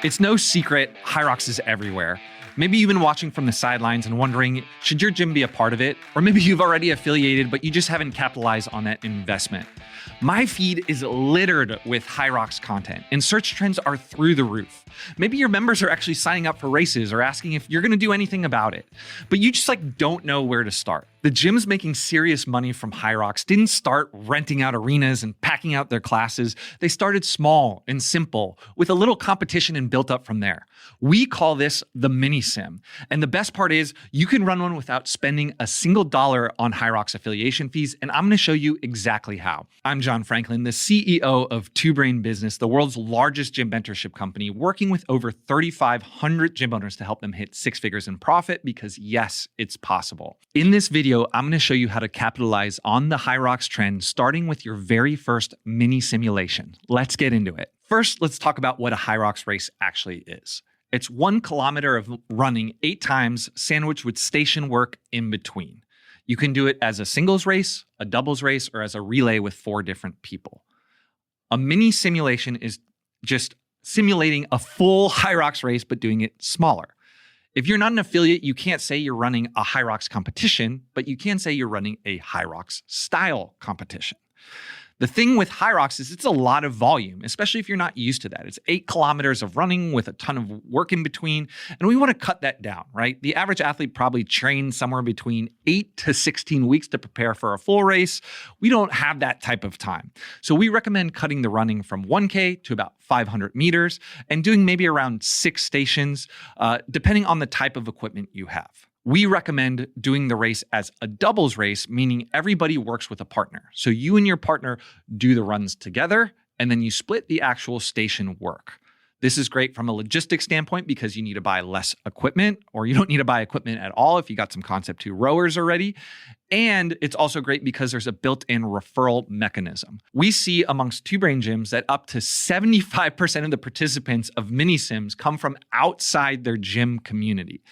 It's no secret, HYROX is everywhere. Maybe you've been watching from the sidelines and wondering, should your gym be a part of it? Or maybe you've already affiliated, but you just haven't capitalized on that investment. My feed is littered with HYROX content, and search trends are through the roof. Maybe your members are actually signing up for races or asking if you're going to do anything about it, but you just don't know where to start. The gyms making serious money from HYROX didn't start renting out arenas and packing out their classes. They started small and simple with a little competition and built up from there. We call this the mini sim. And the best part is you can run one without spending a single dollar on HYROX affiliation fees. And I'm going to show you exactly how. I'm John Franklin, the CEO of Two Brain Business, the world's largest gym mentorship company, working with over 3,500 gym owners to help them hit 6 figures in profit because yes, it's possible. In this video, I'm going to show you how to capitalize on the HYROX trend, starting with your very first mini simulation. Let's get into it. First, let's talk about what a HYROX race actually is. It's 1 kilometer of running 8 times, sandwiched with station work in between. You can do it as a singles race, a doubles race, or as a relay with 4 different people. A mini simulation is just simulating a full HYROX race, but doing it smaller. If you're not an affiliate, you can't say you're running a HYROX competition, but you can say you're running a HYROX-style competition. The thing with HYROX is it's a lot of volume, especially if you're not used to that. It's 8 kilometers of running with a ton of work in between, and we want to cut that down, right? The average athlete probably trains somewhere between 8 to 16 weeks to prepare for a full race. We don't have that type of time. So we recommend cutting the running from 1K to about 500 meters and doing maybe around 6 stations, depending on the type of equipment you have. We recommend doing the race as a doubles race, meaning everybody works with a partner. So you and your partner do the runs together, and then you split the actual station work. This is great from a logistics standpoint because you need to buy less equipment, or you don't need to buy equipment at all if you got some Concept 2 rowers already. And it's also great because there's a built-in referral mechanism. We see amongst Two Brain gyms that up to 75% of the participants of mini sims come from outside their gym community,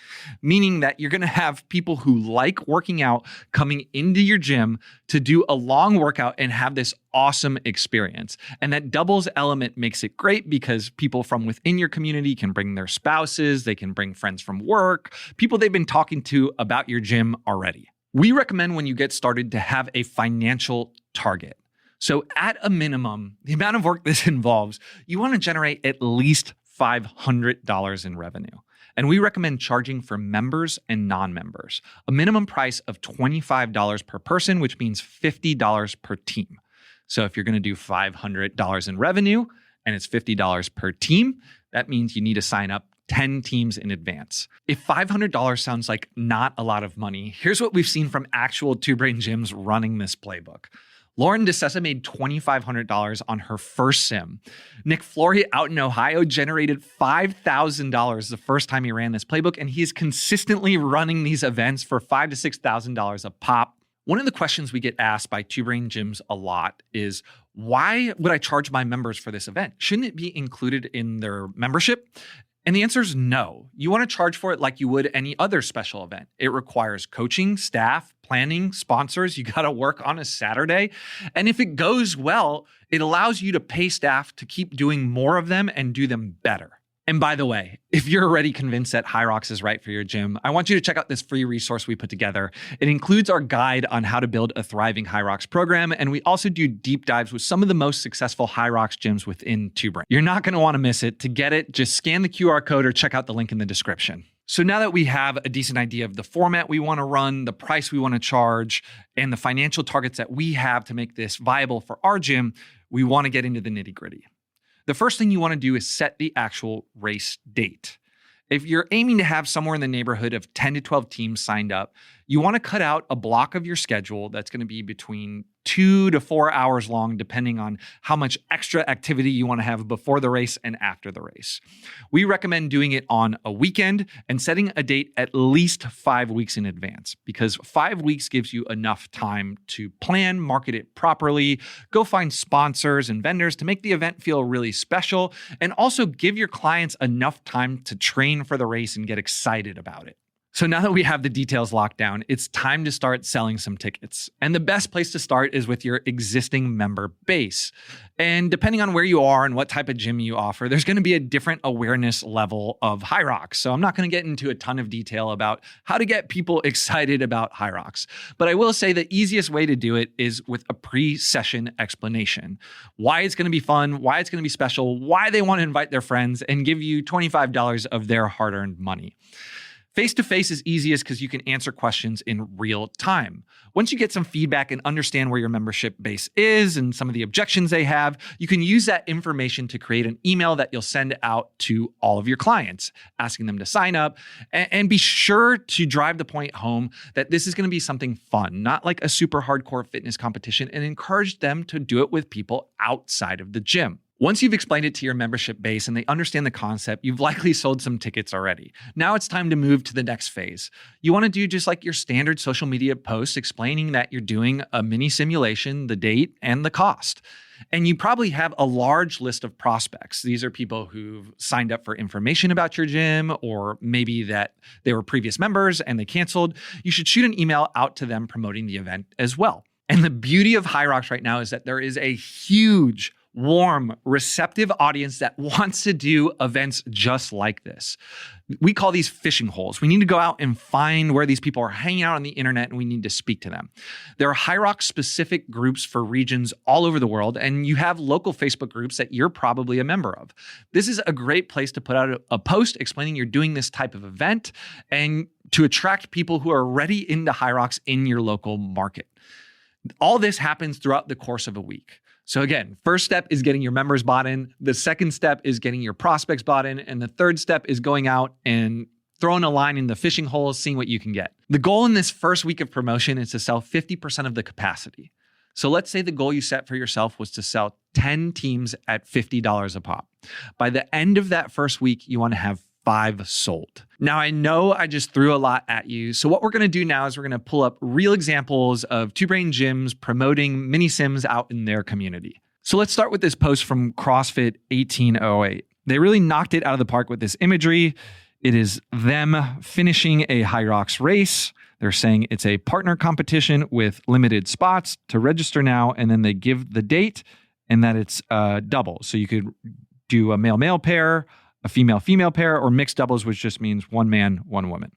meaning that you're going to have people who like working out coming into your gym to do a long workout and have this awesome experience. And that doubles element makes it great because people from within your community can bring their spouses, they can bring friends from work, people they've been talking to about your gym already. We recommend when you get started to have a financial target. So at a minimum, the amount of work this involves, you want to generate at least $500 in revenue. And we recommend charging for members and non-members, a minimum price of $25 per person, which means $50 per team. So if you're going to do $500 in revenue and it's $50 per team, that means you need to sign up 10 teams in advance. If $500 sounds like not a lot of money, here's what we've seen from actual Two Brain gyms running this playbook. Lauren DeSessa made $2,500 on her first sim. Nick Flory out in Ohio generated $5,000 the first time he ran this playbook, and he's consistently running these events for $5,000 to $6,000 a pop. One of the questions we get asked by Two Brain gyms a lot is, why would I charge my members for this event? Shouldn't it be included in their membership? And the answer is no. You want to charge for it like you would any other special event. It requires coaching, staff, planning, sponsors. You got to work on a Saturday. And if it goes well, it allows you to pay staff to keep doing more of them and do them better. And by the way, if you're already convinced that HYROX is right for your gym, I want you to check out this free resource we put together. It includes our guide on how to build a thriving HYROX program, and we also do deep dives with some of the most successful HYROX gyms within Two Brain. You're not going to want to miss it. To get it, just scan the QR code or check out the link in the description. So now that we have a decent idea of the format we want to run, the price we want to charge, and the financial targets that we have to make this viable for our gym, we want to get into the nitty-gritty. The first thing you want to do is set the actual race date. If you're aiming to have somewhere in the neighborhood of 10 to 12 teams signed up, you want to cut out a block of your schedule that's going to be between 2 to 4 hours long, depending on how much extra activity you want to have before the race and after the race. We recommend doing it on a weekend and setting a date at least 5 weeks in advance, because 5 weeks gives you enough time to plan, market it properly, go find sponsors and vendors to make the event feel really special, and also give your clients enough time to train for the race and get excited about it. So now that we have the details locked down, it's time to start selling some tickets. And the best place to start is with your existing member base. And depending on where you are and what type of gym you offer, there's going to be a different awareness level of HYROX. So I'm not going to get into a ton of detail about how to get people excited about HYROX. But I will say the easiest way to do it is with a pre-session explanation. Why it's going to be fun, why it's going to be special, why they want to invite their friends, and give you $25 of their hard-earned money. Face-to-face is easiest because you can answer questions in real time. Once you get some feedback and understand where your membership base is and some of the objections they have, you can use that information to create an email that you'll send out to all of your clients, asking them to sign up. And be sure to drive the point home that this is going to be something fun, not like a super hardcore fitness competition, and encourage them to do it with people outside of the gym. Once you've explained it to your membership base and they understand the concept, you've likely sold some tickets already. Now it's time to move to the next phase. You want to do just like your standard social media post explaining that you're doing a mini simulation, the date, and the cost. And you probably have a large list of prospects. These are people who've signed up for information about your gym, or maybe that they were previous members and they canceled. You should shoot an email out to them promoting the event as well. And the beauty of HYROX right now is that there is a huge, warm, receptive audience that wants to do events just like this. We call these fishing holes. We need to go out and find where these people are hanging out on the internet, and we need to speak to them. There are HYROX specific groups for regions all over the world, and you have local Facebook groups that you're probably a member of. This is a great place to put out a post explaining you're doing this type of event and to attract people who are already into HYROX in your local market. All this happens throughout the course of a week. So again, first step is getting your members bought in. The second step is getting your prospects bought in. And the third step is going out and throwing a line in the fishing holes, seeing what you can get. The goal in this first week of promotion is to sell 50% of the capacity. So let's say the goal you set for yourself was to sell 10 teams at $50 a pop. By the end of that first week, you want to have 5 sold. Now, I know I just threw a lot at you. So what we're going to do now is we're going to pull up real examples of Two Brain gyms promoting mini sims out in their community. So let's start with this post from CrossFit 1808. They really knocked it out of the park with this imagery. It is them finishing a HYROX race. They're saying it's a partner competition with limited spots to register now. And then they give the date and that it's double. So you could do a male-male pair, a female-female pair, or mixed doubles, which just means one man, one woman.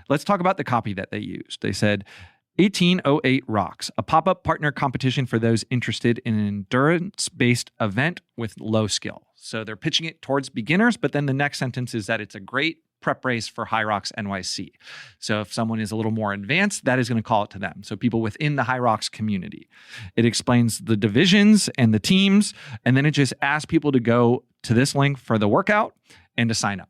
Let's talk about the copy that they used. They said, 1808 rocks, a pop-up partner competition for those interested in an endurance-based event with low skill. So they're pitching it towards beginners, but then the next sentence is that it's a great prep race for HYROX NYC. So if someone is a little more advanced, that is going to call it to them. So people within the HYROX community. It explains the divisions and the teams, and then it just asks people to go to this link for the workout and to sign up.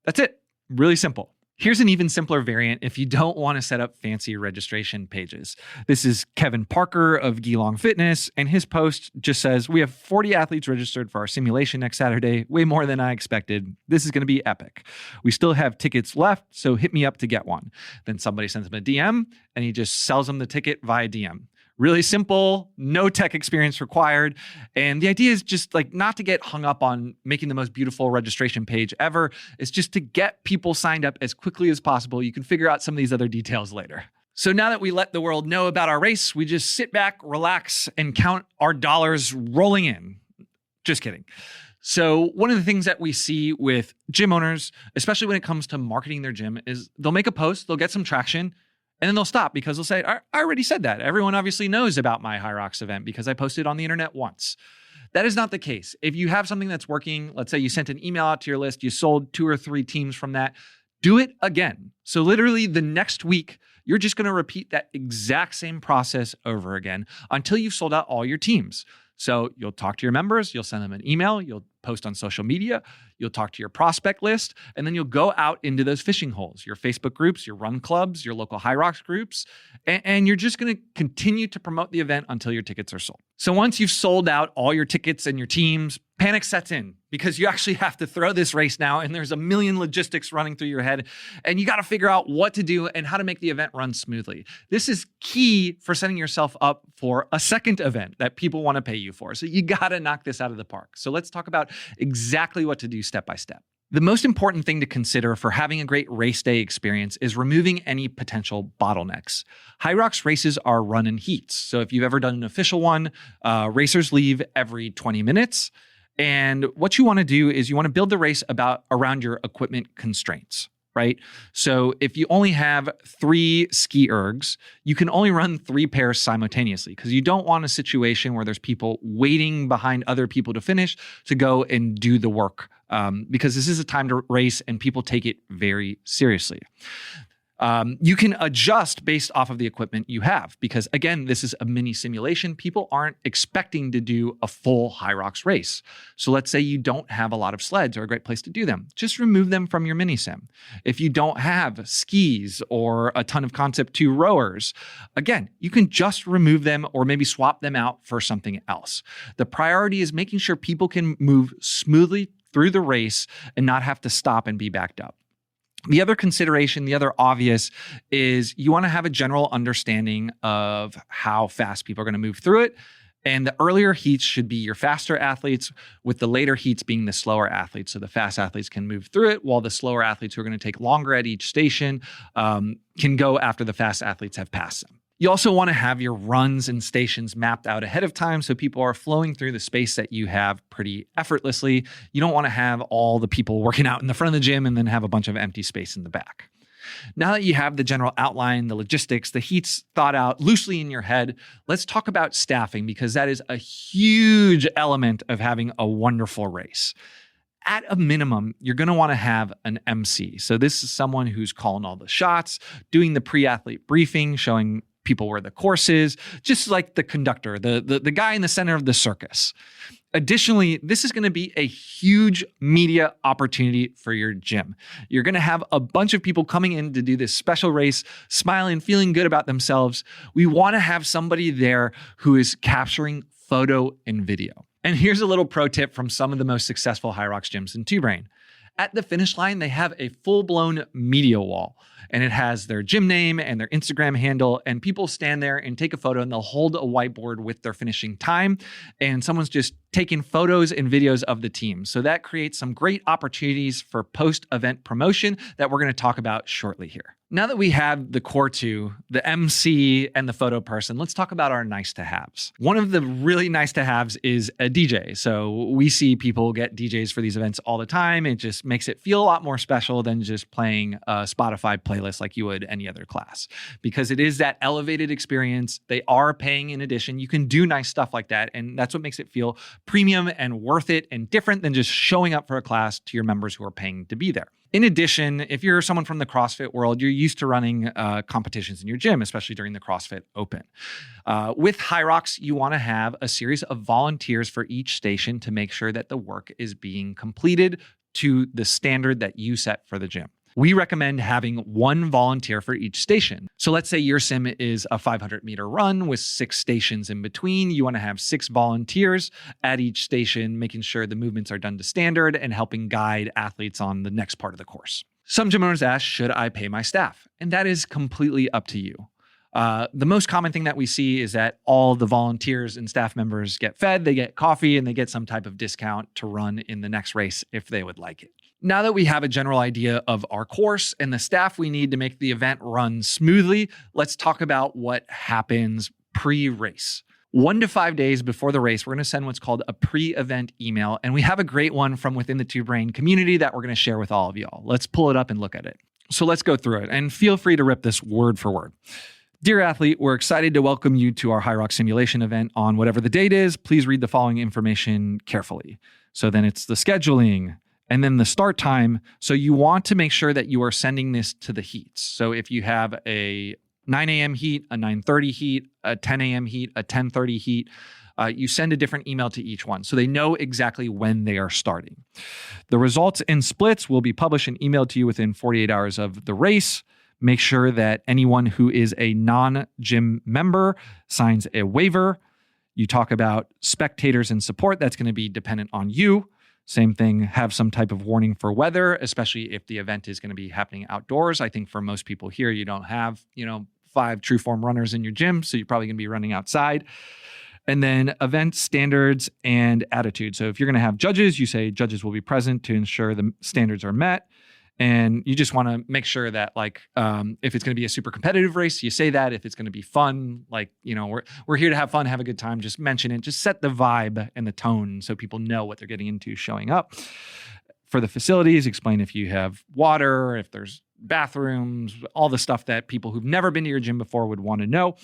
That's it. Really simple. Here's an even simpler variant if you don't want to set up fancy registration pages. This is Kevin Parker of Geelong Fitness, and his post just says, we have 40 athletes registered for our simulation next Saturday, way more than I expected. This is going to be epic. We still have tickets left, so hit me up to get one. Then somebody sends him a DM, and he just sells them the ticket via DM. Really simple, no tech experience required. And the idea is just like not to get hung up on making the most beautiful registration page ever. It's just to get people signed up as quickly as possible. You can figure out some of these other details later. So now that we let the world know about our race, we just sit back, relax, and count our dollars rolling in. Just kidding. So one of the things that we see with gym owners, especially when it comes to marketing their gym, is they'll make a post, they'll get some traction, and then they'll stop because they'll say, I already said that. Everyone obviously knows about my HYROX event because I posted on the internet once. That is not the case. If you have something that's working, let's say you sent an email out to your list, you sold 2 or 3 teams from that, do it again. So literally the next week, you're just going to repeat that exact same process over again until you've sold out all your teams. So you'll talk to your members, you'll send them an email, you'll post on social media, you'll talk to your prospect list, and then you'll go out into those fishing holes, your Facebook groups, your run clubs, your local HYROX groups, and you're just going to continue to promote the event until your tickets are sold. So once you've sold out all your tickets and your teams, panic sets in because you actually have to throw this race now, and there's a million logistics running through your head, and you got to figure out what to do and how to make the event run smoothly. This is key for setting yourself up for a second event that people want to pay you for. So you got to knock this out of the park. So let's talk about exactly what to do step by step. The most important thing to consider for having a great race day experience is removing any potential bottlenecks. HYROX races are run in heats. So if you've ever done an official one, racers leave every 20 minutes. And what you want to do is you want to build the race around your equipment constraints, right? So if you only have 3 ski ergs, you can only run 3 pairs simultaneously because you don't want a situation where there's people waiting behind other people to finish to go and do the work. Because this is a time to race and people take it very seriously. You can adjust based off of the equipment you have because, again, this is a mini simulation. People aren't expecting to do a full HYROX race. So let's say you don't have a lot of sleds or a great place to do them. Just remove them from your mini sim. If you don't have skis or a ton of Concept 2 rowers, again, you can just remove them or maybe swap them out for something else. The priority is making sure people can move smoothly through the race and not have to stop and be backed up. The other consideration, the other obvious, is you want to have a general understanding of how fast people are going to move through it. And the earlier heats should be your faster athletes, with the later heats being the slower athletes. So the fast athletes can move through it, while the slower athletes who are going to take longer at each station can go after the fast athletes have passed them. You also want to have your runs and stations mapped out ahead of time so people are flowing through the space that you have pretty effortlessly. You don't want to have all the people working out in the front of the gym and then have a bunch of empty space in the back. Now that you have the general outline, the logistics, the heats thought out loosely in your head, let's talk about staffing because that is a huge element of having a wonderful race. At a minimum, you're going to want to have an MC. So this is someone who's calling all the shots, doing the pre-athlete briefing, showing people where the course is, just like the conductor, the guy in the center of the circus. Additionally, this is going to be a huge media opportunity for your gym. You're going to have a bunch of people coming in to do this special race, smiling, feeling good about themselves. We want to have somebody there who is capturing photo and video. And here's a little pro tip from some of the most successful HYROX gyms in Two Brain. At the finish line, they have a full-blown media wall, and it has their gym name and their Instagram handle, and people stand there and take a photo, and they'll hold a whiteboard with their finishing time, and someone's just taking photos and videos of the team. So that creates some great opportunities for post-event promotion that we're going to talk about shortly here. Now that we have the core two, the MC and the photo person, let's talk about our nice to haves. One of the really nice to haves is a DJ. So we see people get DJs for these events all the time. It just makes it feel a lot more special than just playing a Spotify playlist like you would any other class, because it is that elevated experience. They are paying in addition. You can do nice stuff like that. And that's what makes it feel premium and worth it and different than just showing up for a class to your members who are paying to be there. In addition, if you're someone from the CrossFit world, you're used to running competitions in your gym, especially during the CrossFit Open. With HYROX, you want to have a series of volunteers for each station to make sure that the work is being completed to the standard that you set for the gym. We recommend having 1 volunteer for each station. So let's say your sim is a 500-meter run with 6 stations in between. You want to have 6 volunteers at each station, making sure the movements are done to standard and helping guide athletes on the next part of the course. Some gym owners ask, should I pay my staff? And that is completely up to you. The most common thing that we see is that all the volunteers and staff members get fed, they get coffee, and they get some type of discount to run in the next race if they would like it. Now that we have a general idea of our course and the staff we need to make the event run smoothly, let's talk about what happens pre-race. 1 to 5 days before the race, we're going to send what's called a pre-event email, and we have a great one from within the Two Brain community that we're going to share with all of y'all. Let's pull it up and look at it. So let's go through it, and feel free to rip this word for word. Dear athlete, we're excited to welcome you to our HYROX simulation event on whatever the date is. Please read the following information carefully. So then it's the scheduling, and then the start time. So you want to make sure that you are sending this to the heats. So if you have a 9 a.m. heat, a 9:30 heat, a 10 a.m. heat, a 10:30 heat, you send a different email to each one so they know exactly when they are starting. The results and splits will be published and emailed to you within 48 hours of the race. Make sure that anyone who is a non-gym member signs a waiver. You talk about spectators and support. That's going to be dependent on you. Same thing, have some type of warning for weather, especially if the event is going to be happening outdoors. I think for most people here, you don't have, 5 true form runners in your gym, so you're probably going to be running outside. And then event standards and attitude. So if you're going to have judges, you say judges will be present to ensure the standards are met. And you just want to make sure that if it's going to be a super competitive race, you say that. If it's going to be fun, we're here to have fun, have a good time, just mention it. Just set the vibe and the tone so people know what they're getting into showing up. For the facilities, explain if you have water, if there's bathrooms, all the stuff that people who've never been to your gym before would want to know.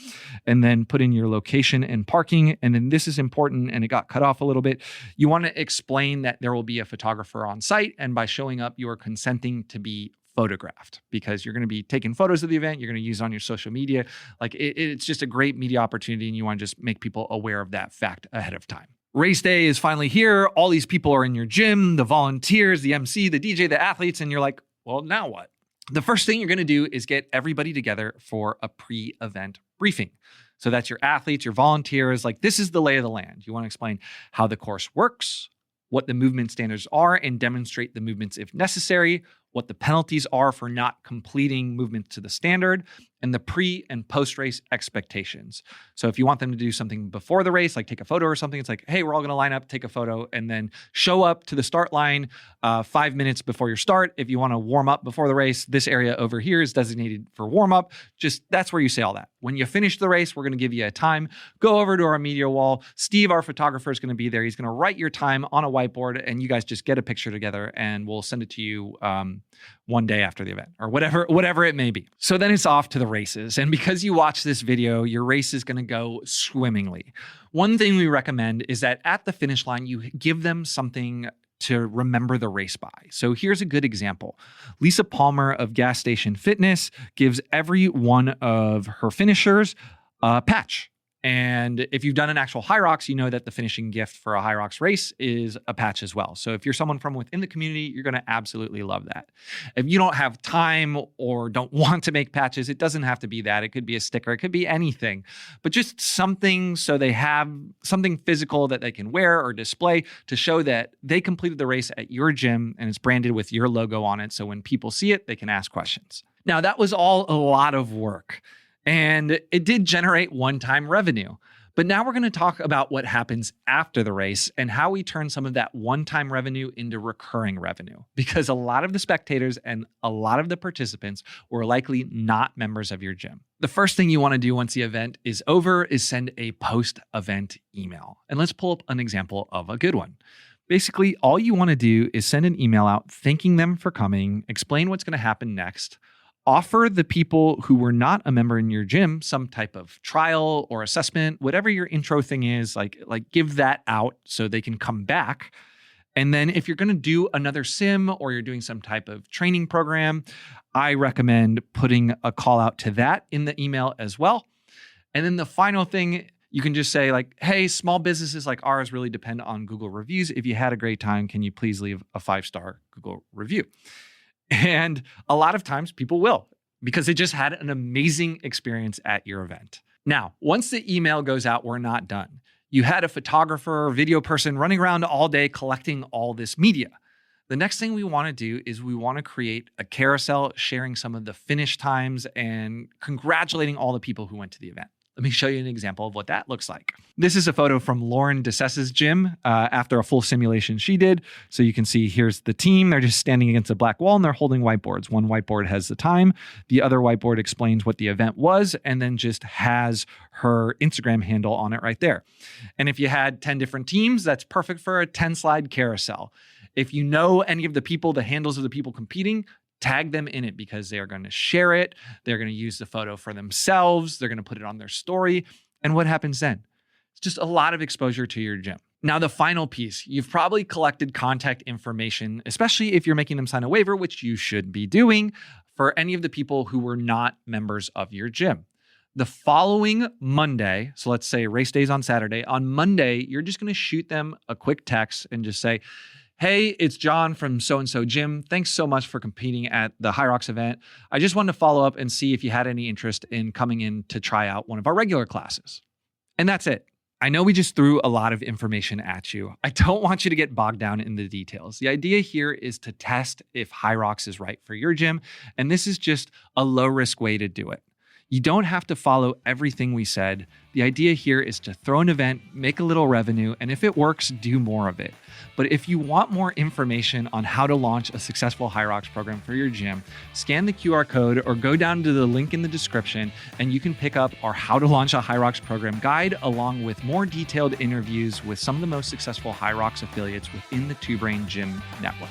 And then put in your location and parking. And then this is important, and it got cut off a little bit. You want to explain that there will be a photographer on site, and by showing up, you are consenting to be photographed, because you're going to be taking photos of the event. You're going to use it on your social media. It's just a great media opportunity, and you want to just make people aware of that fact ahead of time. Race day is finally here. All these people are in your gym, the volunteers, the MC, the DJ, the athletes, and you're like, well, now what? The first thing you're going to do is get everybody together for a pre-event briefing. So that's your athletes, your volunteers. This is the lay of the land. You want to explain how the course works, what the movement standards are, and demonstrate the movements if necessary, what the penalties are for not completing movements to the standard, and the pre and post-race expectations. So if you want them to do something before the race, like take a photo or something, it's like, hey, we're all going to line up, take a photo, and then show up to the start line 5 minutes before your start. If you want to warm up before the race, this area over here is designated for warm up. Just that's where you say all that. When you finish the race, we're going to give you a time. Go over to our media wall. Steve, our photographer, is going to be there. He's going to write your time on a whiteboard, and you guys just get a picture together, and we'll send it to you one day after the event, or whatever it may be. So then it's off to the races. And because you watch this video, your race is going to go swimmingly. One thing we recommend is that at the finish line, you give them something to remember the race by. So here's a good example. Lisa Palmer of Gas Station Fitness gives every one of her finishers a patch. And if you've done an actual HYROX, you know that the finishing gift for a HYROX race is a patch as well. So if you're someone from within the community, you're going to absolutely love that. If you don't have time or don't want to make patches, it doesn't have to be that. It could be a sticker. It could be anything. But just something so they have something physical that they can wear or display to show that they completed the race at your gym and it's branded with your logo on it. So when people see it, they can ask questions. Now, that was all a lot of work. And it did generate one-time revenue. But now we're going to talk about what happens after the race and how we turn some of that one-time revenue into recurring revenue. Because a lot of the spectators and a lot of the participants were likely not members of your gym. The first thing you want to do once the event is over is send a post-event email. And let's pull up an example of a good one. Basically, all you want to do is send an email out thanking them for coming, explain what's going to happen next, offer the people who were not a member in your gym some type of trial or assessment, whatever your intro thing is, like give that out so they can come back. And then if you're going to do another sim or you're doing some type of training program, I recommend putting a call out to that in the email as well. And then the final thing, you can just say hey, small businesses like ours really depend on Google reviews. If you had a great time, can you please leave a 5-star Google review? And a lot of times people will, because they just had an amazing experience at your event. Now, once the email goes out, we're not done. You had a photographer or video person running around all day collecting all this media. The next thing we want to do is we want to create a carousel sharing some of the finish times and congratulating all the people who went to the event. Let me show you an example of what that looks like. This is a photo from Lauren DeSessa's gym after a full simulation she did. So you can see here's the team. They're just standing against a black wall and they're holding whiteboards. One whiteboard has the time. The other whiteboard explains what the event was and then just has her Instagram handle on it right there. And if you had 10 different teams, that's perfect for a 10-slide carousel. If you know any of the people, the handles of the people competing, tag them in it because they are going to share it. They're going to use the photo for themselves. They're going to put it on their story. And what happens then? It's just a lot of exposure to your gym. Now, the final piece, you've probably collected contact information, especially if you're making them sign a waiver, which you should be doing, for any of the people who were not members of your gym. The following Monday, so let's say race day's on Saturday, on Monday, you're just going to shoot them a quick text and just say, hey, it's John from so-and-so gym. Thanks so much for competing at the HYROX event. I just wanted to follow up and see if you had any interest in coming in to try out one of our regular classes. And that's it. I know we just threw a lot of information at you. I don't want you to get bogged down in the details. The idea here is to test if HYROX is right for your gym, and this is just a low-risk way to do it. You don't have to follow everything we said. The idea here is to throw an event, make a little revenue, and if it works, do more of it. But if you want more information on how to launch a successful HYROX program for your gym, scan the QR code or go down to the link in the description and you can pick up our How to Launch a HYROX Program guide along with more detailed interviews with some of the most successful HYROX affiliates within the Two Brain Gym network.